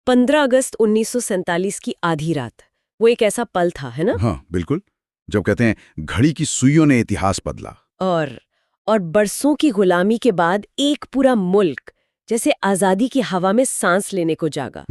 15 अगस्त 1947 की आधी रात, वो एक ऐसा पल था, है ना? हाँ बिल्कुल। जब कहते हैं घड़ी की सुइयों ने इतिहास बदला। और बरसों की गुलामी के बाद एक पूरा मुल्क जैसे आजादी की हवा में सांस लेने को जागा।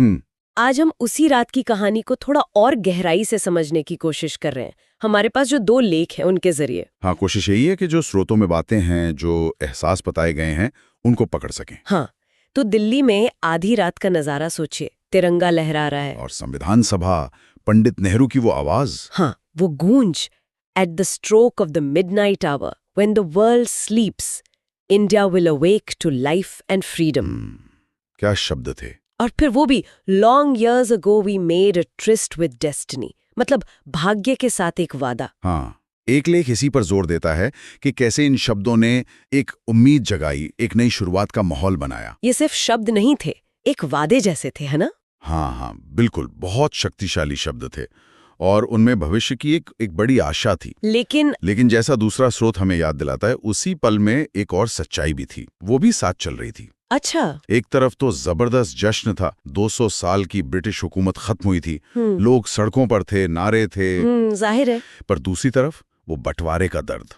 आज हम उसी रात की कहानी को थोड़ा और गहराई से समझने की कोशिश कर रहे हैं। हमारे पास जो 2 लेख हैं उनके जरिए। हाँ, कोशिश यही है कि जो स्रोतों में बातें हैं, जो एहसास बताए गए हैं, उनको पकड़ सकें। हाँ, तो दिल्ली में आधी रात का नजारा सोचिए। तिरंगा लहरा रहा है और संविधान सभा, पंडित नेहरू की वो आवाज। हाँ, वो गूंज। At the stroke of the midnight hour when the world sleeps, India will awake to life and freedom. क्या शब्द थे। और फिर वो भी, long years ago we made a tryst with destiny, मतलब भाग्य के साथ एक वादा। हाँ, एक लेख इसी पर जोर देता है कि कैसे इन शब्दों ने एक उम्मीद जगाई, एक नई शुरुआत का माहौल बनाया। ये सिर्फ शब्द नहीं थे, एक वादे जैसे थे, है ना? हाँ, बिल्कुल, बहुत शक्तिशाली शब्द थे और उनमें भविष्य की एक बड़ी आशा थी। लेकिन जैसा दूसरा स्रोत हमें याद दिलाता है, उसी पल में एक और सच्चाई भी थी, वो भी साथ चल रही थी। अच्छा। एक तरफ तो जबरदस्त जश्न था, 200 साल की ब्रिटिश हुकूमत खत्म हुई थी, लोग सड़कों पर थे, नारे थे। जाहिर है। पर दूसरी तरफ वो बंटवारे का दर्द,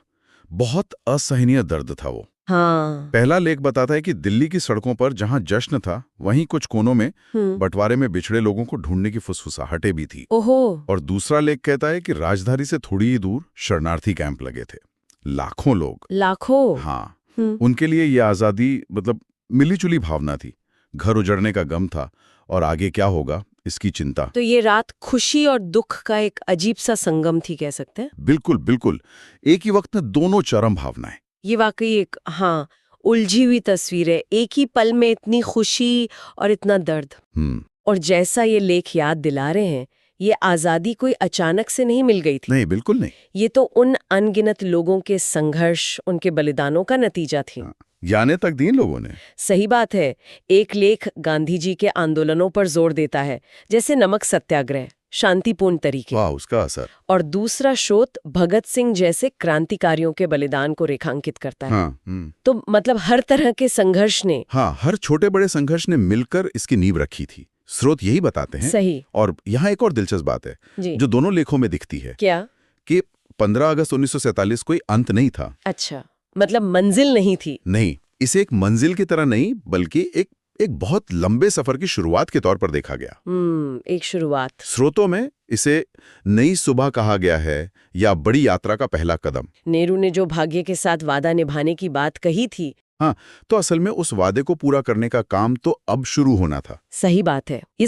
बहुत असहनीय दर्द था वो। हाँ। पहला लेख बताता है कि दिल्ली की सड़कों पर जहां जश्न था, वहीं कुछ कोनों में बंटवारे में बिछड़े लोगों को ढूंढने की फुसफुसाहटें भी थी। ओहो। और दूसरा लेख कहता है कि राजधानी से थोड़ी ही दूर शरणार्थी कैंप लगे थे, लाखों लोग। लाखों। हाँ, उनके लिए ये आजादी मतलब मिलीजुली भावना थी, घर उजड़ने का गम था और आगे क्या होगा इसकी चिंता। तो ये रात खुशी और दुख का एक अजीब सा संगम थी, कह सकते हैं। बिल्कुल बिल्कुल, एक ही वक्त में दोनों चरम भावनाएं। ये वाकई एक, हाँ, उलझी हुई तस्वीर है। एक ही पल में इतनी खुशी और इतना दर्द। और जैसा ये लेख याद दिला रहे हैं, ये आजादी कोई अचानक से नहीं मिल गई थी। नहीं, बिल्कुल नहीं। ये तो उन अनगिनत लोगों के संघर्ष, उनके बलिदानों का नतीजा थी। जाने तक दी लोगों ने। सही बात है। एक लेख गांधी जी के आंदोलनों पर जोर देता है, जैसे नमक सत्याग्रह, शांतिपूर्ण तरीके। वाह, उसका असर। और दूसरा स्रोत भगत सिंह जैसे क्रांतिकारियों के बलिदान को रेखांकित करता है। तो मतलब हर तरह के संघर्ष ने, हाँ, हर छोटे बड़े संघर्ष ने मिलकर इसकी नींव रखी थी। स्रोत यही बताते हैं। सही। और यहाँ एक और दिलचस्प बात है जो दोनों लेखों में दिखती है। क्या? कि 15 अगस्त 1947 कोई अंत नहीं था। अच्छा, मतलब मंजिल नहीं थी। नहीं, इसे एक मंजिल की तरह नहीं, बल्कि एक बहुत लंबे सफर की शुरुआत के तौर पर देखा गया। एक शुरुआत। स्रोतों में इसे नई सुबह कहा गया है या बड़ी यात्रा का पहला कदम। नेहरू ने जो भाग्य के साथ वादा निभाने की बात कही थी, हाँ, तो असल में उस वादे को पूरा करने का काम तो अब शुरू होना था। सही बात है। ये